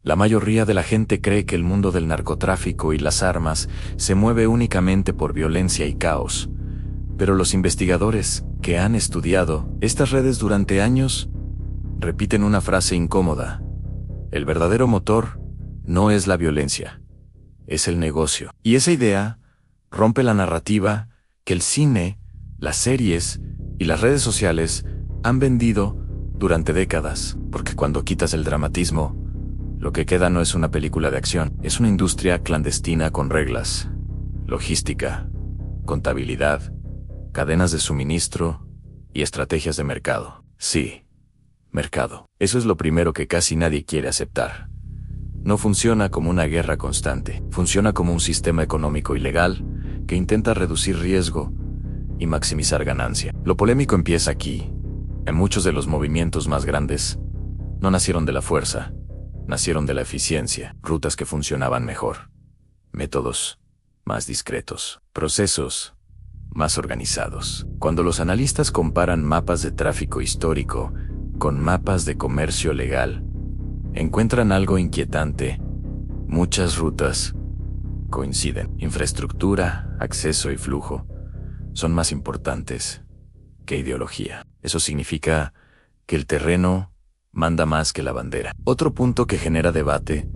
La mayoría de la gente cree que el mundo del narcotráfico y las armas se mueve únicamente por violencia y caos. Pero los investigadores que han estudiado estas redes durante años repiten una frase incómoda. El verdadero motor no es la violencia, es el negocio. Y esa idea rompe la narrativa que el cine, las series y las redes sociales han vendido durante décadas, porque cuando quitas el dramatismo, lo que queda no es una película de acción, es una industria clandestina con reglas, logística, contabilidad, cadenas de suministro y estrategias de mercado. Sí, mercado. Eso es lo primero que casi nadie quiere aceptar. No funciona como una guerra constante, funciona como un sistema económico ilegal que intenta reducir riesgo y maximizar ganancia. Lo polémico empieza aquí. En muchos de los movimientos más grandes, no nacieron de la fuerza, nacieron de la eficiencia, rutas que funcionaban mejor, métodos más discretos, procesos más organizados. Cuando los analistas comparan mapas de tráfico histórico con mapas de comercio legal, encuentran algo inquietante. Muchas rutas coinciden. Infraestructura, acceso y flujo son más importantes que ideología. Eso significa que el terreno manda más que la bandera. Otro punto que genera debate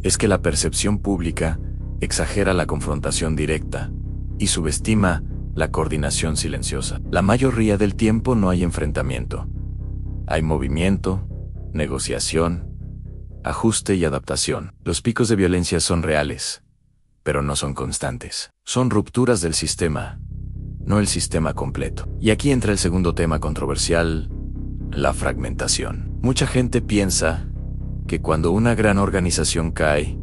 es que la percepción pública exagera la confrontación directa y subestima la coordinación silenciosa. La mayoría del tiempo no hay enfrentamiento. Hay movimiento, negociación, ajuste y adaptación. Los picos de violencia son reales, pero no son constantes. Son rupturas del sistema, no el sistema completo. Y aquí entra el segundo tema controversial, la fragmentación. Mucha gente piensa que cuando una gran organización cae,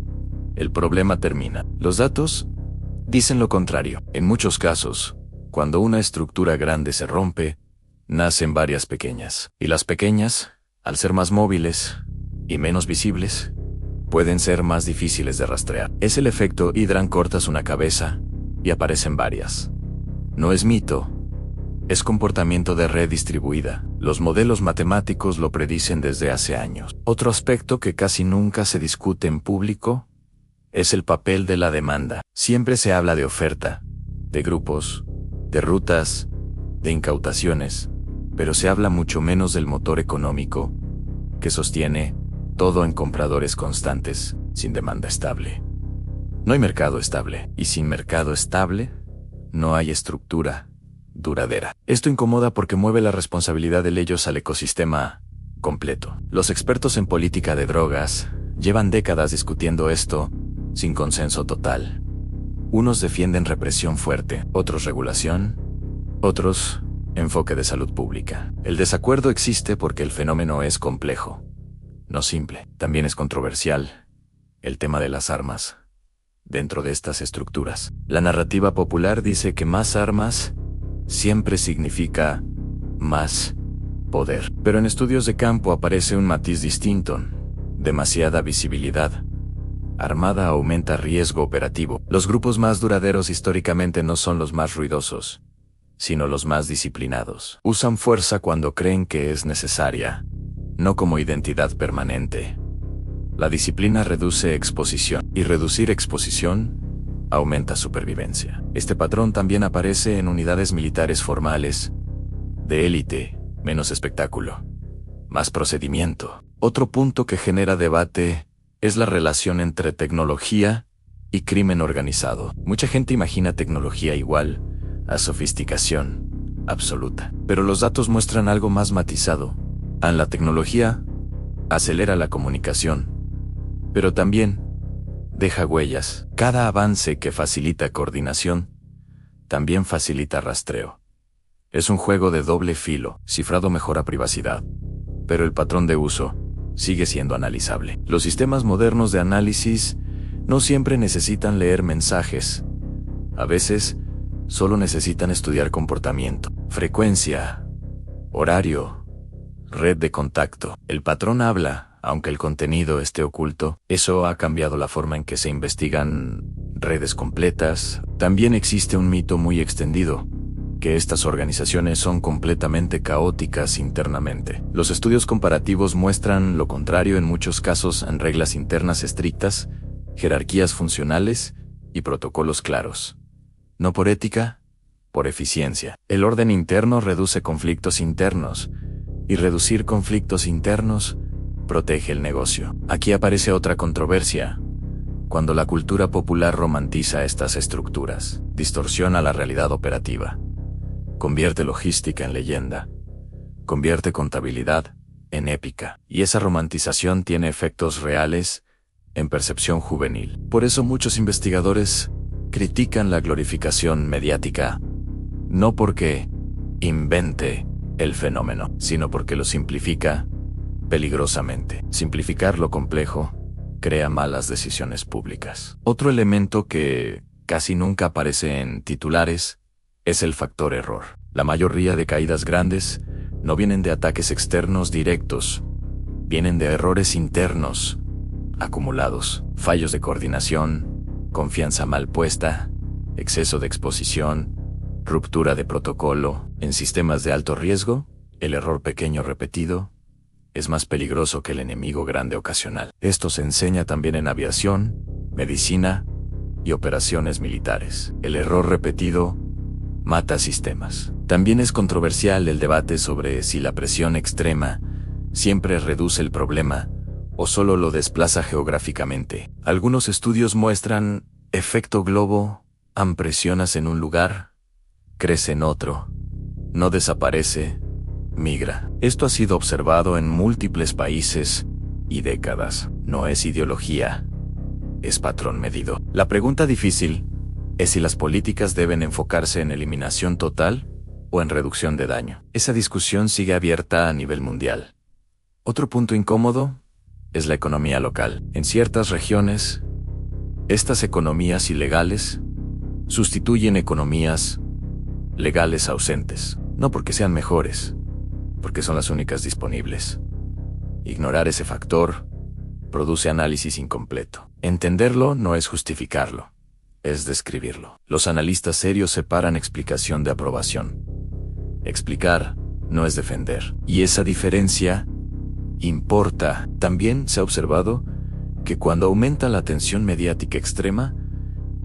el problema termina. Los datos dicen lo contrario. En muchos casos, cuando una estructura grande se rompe, nacen varias pequeñas. Y las pequeñas, al ser más móviles y menos visibles, pueden ser más difíciles de rastrear. Es el efecto Hydran: cortas una cabeza y aparecen varias. No es mito, es comportamiento de red distribuida. Los modelos matemáticos lo predicen desde hace años. Otro aspecto que casi nunca se discute en público es el papel de la demanda. Siempre se habla de oferta, de grupos, de rutas, de incautaciones, pero se habla mucho menos del motor económico que sostiene todo en compradores constantes, sin demanda estable. No hay mercado estable, y sin mercado estable, no hay estructura duradera. Esto incomoda porque mueve la responsabilidad de ellos al ecosistema completo. Los expertos en política de drogas llevan décadas discutiendo esto sin consenso total. Unos defienden represión fuerte, otros regulación, otros enfoque de salud pública. El desacuerdo existe porque el fenómeno es complejo, no simple. También es controversial el tema de las armas dentro de estas estructuras. La narrativa popular dice que más armas siempre significa más poder. Pero en estudios de campo aparece un matiz distinto. Demasiada visibilidad armada aumenta riesgo operativo. Los grupos más duraderos históricamente no son los más ruidosos, sino los más disciplinados. Usan fuerza cuando creen que es necesaria, no como identidad permanente. La disciplina reduce exposición, y reducir exposición aumenta supervivencia. Este patrón también aparece en unidades militares formales, de élite, menos espectáculo, más procedimiento. Otro punto que genera debate es la relación entre tecnología y crimen organizado. Mucha gente imagina tecnología igual a sofisticación absoluta, pero los datos muestran algo más matizado. La tecnología acelera la comunicación, pero también deja huellas. Cada avance que facilita coordinación también facilita rastreo. Es un juego de doble filo. Cifrado mejora privacidad, pero el patrón de uso sigue siendo analizable. Los sistemas modernos de análisis no siempre necesitan leer mensajes. A veces, solo necesitan estudiar comportamiento, frecuencia, horario, red de contacto. El patrón habla, aunque el contenido esté oculto. Eso ha cambiado la forma en que se investigan redes completas. También existe un mito muy extendido. que estas organizaciones son completamente caóticas internamente. Los estudios comparativos muestran lo contrario en muchos casos en reglas internas estrictas, jerarquías funcionales y protocolos claros. No por ética, por eficiencia. El orden interno reduce conflictos internos, y reducir conflictos internos protege el negocio. Aquí aparece otra controversia. Cuando la cultura popular romantiza estas estructuras, distorsiona la realidad operativa, convierte logística en leyenda, convierte contabilidad en épica, y esa romantización tiene efectos reales en percepción juvenil. Por eso muchos investigadores critican la glorificación mediática, no porque invente el fenómeno, sino porque lo simplifica peligrosamente. Simplificar lo complejo crea malas decisiones públicas. Otro elemento que casi nunca aparece en titulares es el factor error. La mayoría de caídas grandes no vienen de ataques externos directos, vienen de errores internos acumulados, fallos de coordinación, confianza mal puesta, exceso de exposición, ruptura de protocolo. En sistemas de alto riesgo, el error pequeño repetido es más peligroso que el enemigo grande ocasional. Esto se enseña también en aviación, medicina y operaciones militares. El error repetido mata sistemas. También es controversial el debate sobre si la presión extrema siempre reduce el problema o solo lo desplaza geográficamente. Algunos estudios muestran efecto globo. Presionas en un lugar, crece en otro, no desaparece, migra. Esto ha sido observado en múltiples países y décadas. No es ideología, es patrón medido. La pregunta difícil es si las políticas deben enfocarse en eliminación total o en reducción de daño. Esa discusión sigue abierta a nivel mundial. Otro punto incómodo es la economía local. En ciertas regiones, estas economías ilegales sustituyen economías legales ausentes, no porque sean mejores, porque son las únicas disponibles. Ignorar ese factor produce análisis incompleto. Entenderlo no es justificarlo, es describirlo. Los analistas serios separan explicación de aprobación. Explicar no es defender, y esa diferencia importa. También se ha observado que cuando aumenta la tensión mediática extrema,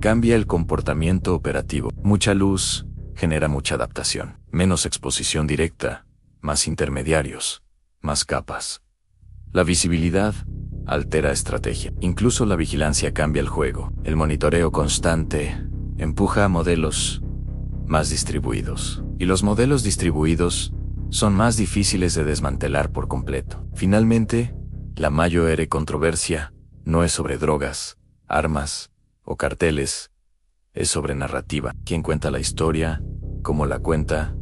cambia el comportamiento operativo. Mucha luz genera mucha adaptación. Menos exposición directa, más intermediarios, más capas. La visibilidad altera estrategia. Incluso la vigilancia cambia el juego. El monitoreo constante empuja a modelos más distribuidos. Y los modelos distribuidos son más difíciles de desmantelar por completo. Finalmente, la mayor controversia no es sobre drogas, armas o carteles, es sobre narrativa. Quién cuenta la historia, cómo la cuenta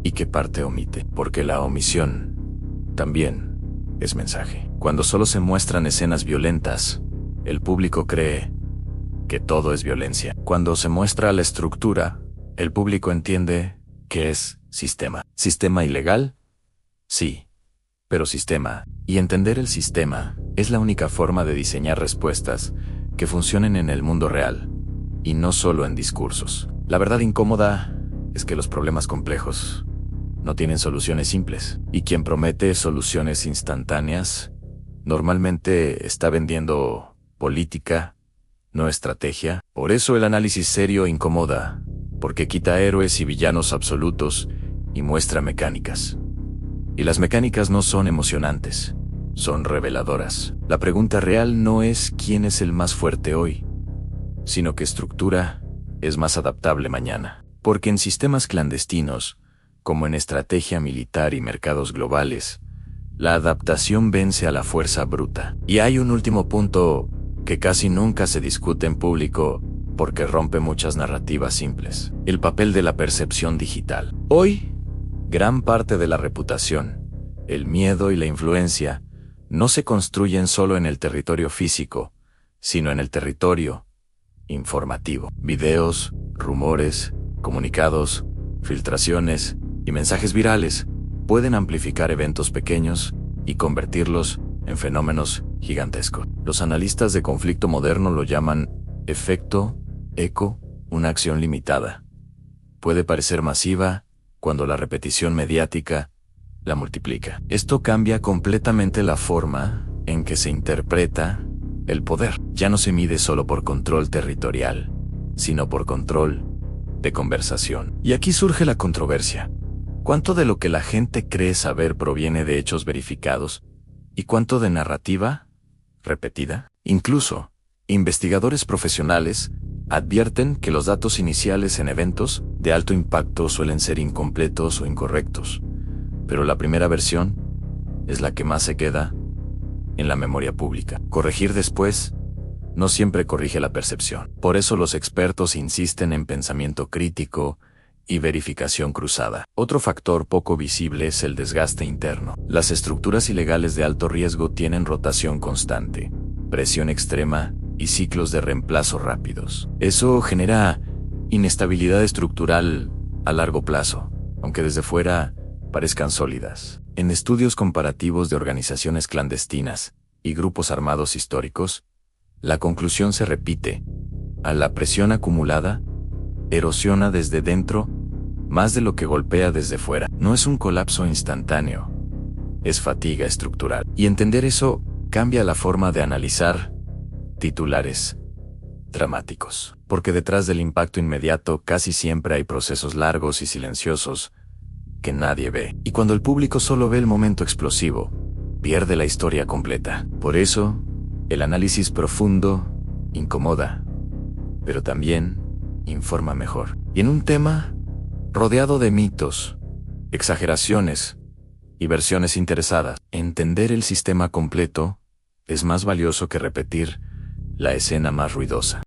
y qué parte omite. Porque la omisión también es mensaje. Cuando solo se muestran escenas violentas, el público cree que todo es violencia. Cuando se muestra la estructura, el público entiende que es sistema. ¿Sistema ilegal? Sí, pero sistema. Y entender el sistema es la única forma de diseñar respuestas que funcionen en el mundo real, y no solo en discursos. La verdad incómoda es que los problemas complejos no tienen soluciones simples, y quien promete soluciones instantáneas normalmente está vendiendo política, no estrategia. Por eso el análisis serio incomoda, porque quita héroes y villanos absolutos y muestra mecánicas. Y las mecánicas no son emocionantes, son reveladoras. La pregunta real no es quién es el más fuerte hoy, sino qué estructura es más adaptable mañana. Porque en sistemas clandestinos, como en estrategia militar y mercados globales, la adaptación vence a la fuerza bruta. Y hay un último punto que casi nunca se discute en público porque rompe muchas narrativas simples: el papel de la percepción digital. Hoy, gran parte de la reputación, el miedo y la influencia no se construyen solo en el territorio físico, sino en el territorio informativo. Videos, rumores, comunicados, filtraciones y mensajes virales pueden amplificar eventos pequeños y convertirlos en fenómenos gigantescos. Los analistas de conflicto moderno lo llaman efecto eco, una acción limitada. puede parecer masiva cuando la repetición mediática la multiplica. Esto cambia completamente la forma en que se interpreta el poder. Ya no se mide solo por control territorial, sino por control de conversación. Y aquí surge la controversia. ¿Cuánto de lo que la gente cree saber proviene de hechos verificados y cuánto de narrativa repetida? Incluso, investigadores profesionales advierten que los datos iniciales en eventos de alto impacto suelen ser incompletos o incorrectos, pero la primera versión es la que más se queda en la memoria pública. Corregir después no siempre corrige la percepción. Por eso los expertos insisten en pensamiento crítico y verificación cruzada. Otro factor poco visible es el desgaste interno. Las estructuras ilegales de alto riesgo tienen rotación constante, presión extrema y ciclos de reemplazo rápidos. Eso genera inestabilidad estructural a largo plazo, aunque desde fuera parezcan sólidas. En estudios comparativos de organizaciones clandestinas y grupos armados históricos, la conclusión se repite. A la presión acumulada, erosiona desde dentro más de lo que golpea desde fuera. No es un colapso instantáneo, es fatiga estructural. Y entender eso cambia la forma de analizar titulares dramáticos. Porque detrás del impacto inmediato casi siempre hay procesos largos y silenciosos que nadie ve. Y cuando el público solo ve el momento explosivo, pierde la historia completa. Por eso, el análisis profundo incomoda, pero también informa mejor. Y en un tema rodeado de mitos, exageraciones y versiones interesadas, entender el sistema completo es más valioso que repetir la escena más ruidosa.